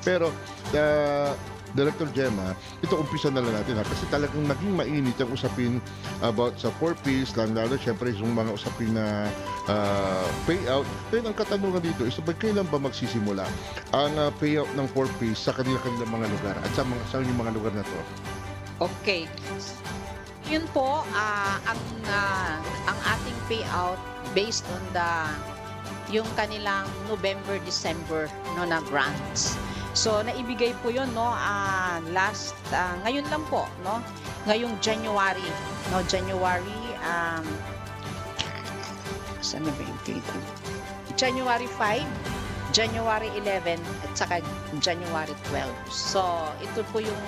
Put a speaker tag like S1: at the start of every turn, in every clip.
S1: Pero, ah, Director Gemma, ito umpisa na lang natin ha, kasi talagang naging mainit ang usapin about sa 4-piece, lalo siyempre yung mga usapin na payout. Then ang katanungan dito is kailan ba magsisimula ang payout ng 4-piece sa kanilang mga lugar at sa yung mga lugar na to?
S2: Okay. Yun po, ang ating payout based on yung kanilang November, December no, na grants. So naibigay po 'yon no ngayon lang po no, ngayong January no, saan na ba yung date? January 5, January 11 at saka January 12. So ito po yung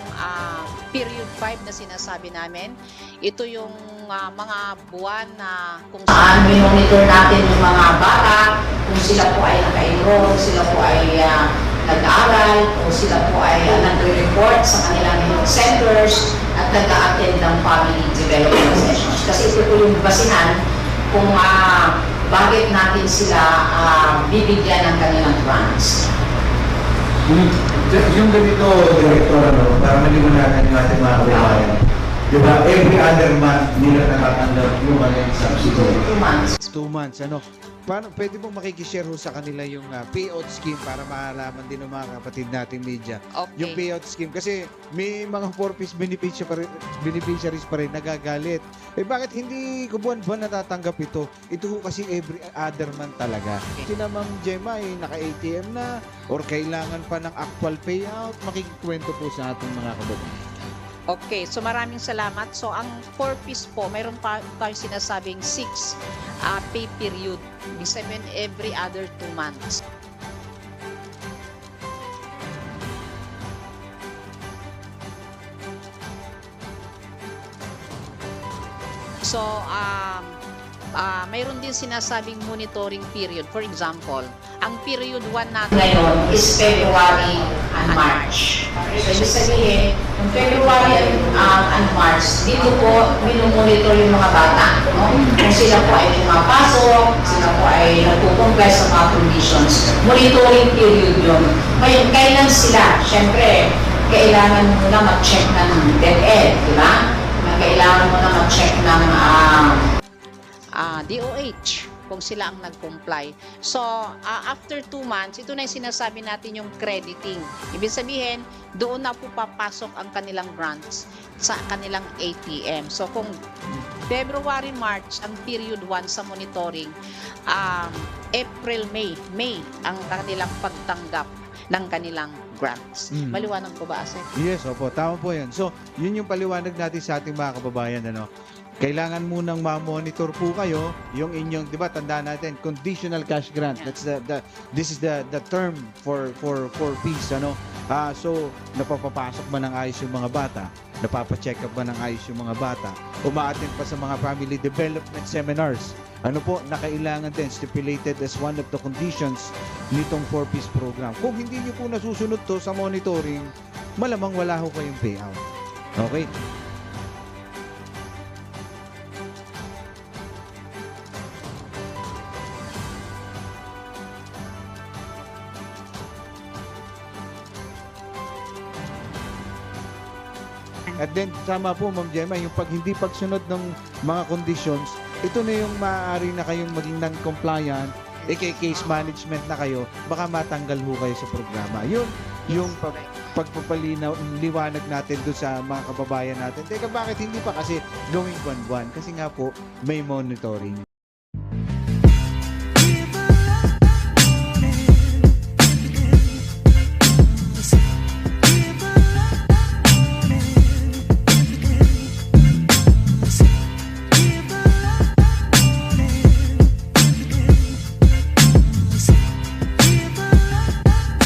S2: period 5 na sinasabi namin. Ito yung mga buwan na kung saan monitor natin yung mga bata, kung sila po ay naka-enroll, sila po ay nag-aaral, o sila po ay nagre-report sa kanilang health centers at nag-a-attend ng family development sessions. Kasi ito po yung basihan kung bakit natin sila bibigyan ng kanilang grants.
S3: Yung ganito, Director, para maliwanagan yung ating mga kababayan. Diba, every other month nila natatanggap yung subsidy.
S2: 2 months.
S4: 2 months, Paano, pwede mong makikishare ho sa kanila yung payout scheme para malaman din ng mga kapatid natin media.
S2: Okay.
S4: Yung payout scheme. Kasi may mga 4-piece beneficiaries pa rin nagagalit. Bakit hindi ko buwan-buwan natatanggap ito? Ito ho kasi every other month talaga.
S2: Okay.
S4: Sina Ma'am Gemma ay naka-ATM na or kailangan pa ng actual payout. Makikikwento po sa ating mga kababayan.
S2: Okay, so maraming salamat. So ang 4-piece po, mayroon pa tayo sinasabing 6 pay period. Ibig sabihin every other 2 months. So mayroon din sinasabing monitoring period. For example, ang period 1 natin ngayon is February and March. So, ibig sabihin, yung February and March, dito po minumonitor yung mga bata. No? Kung sila po ay pumapasok, sila po ay nagpo-comply sa mga conditions. Monitoring period yun. Ngayon, kailan sila? Siyempre, kailangan mo na mag-check ng DepEd, di ba? Kailangan mo na mag-check ng DOH kung sila ang nag-comply. So, after 2 months, ito na yung sinasabi natin yung crediting. Ibig sabihin, doon na po papasok ang kanilang grants sa kanilang ATM. So, kung February, March, ang period 1 sa monitoring, April, May ang kanilang pagtanggap ng kanilang grants. Maliwanag po ba, Asek?
S4: Yes, opo. Tama po yan. So, yun yung paliwanag natin sa ating mga kababayan. Kailangan munang ma-monitor po kayo yung inyong, di ba, tandaan natin, conditional cash grant.
S2: Yeah.
S4: That's this is the term for peace, So, napapapasok ba ng ayos yung mga bata? Napapa-check up ba ng ayos yung mga bata? Umaattend pa sa mga family development seminars. Na kailangan din, stipulated as one of the conditions nitong 4-piece program. Kung hindi nyo po nasusunod to sa monitoring, malamang wala ho kayong payout. Okay? At then, sama po, Ma'am Gemma, yung hindi pagsunod ng mga conditions, ito na yung maaari na kayong maging non-compliant, case management na kayo, baka matanggal ho kayo sa programa. Yun, yung liwanag natin doon sa mga kababayan natin. Teka, bakit hindi pa? Kasi going buwan-buwan. Kasi nga po, may monitoring.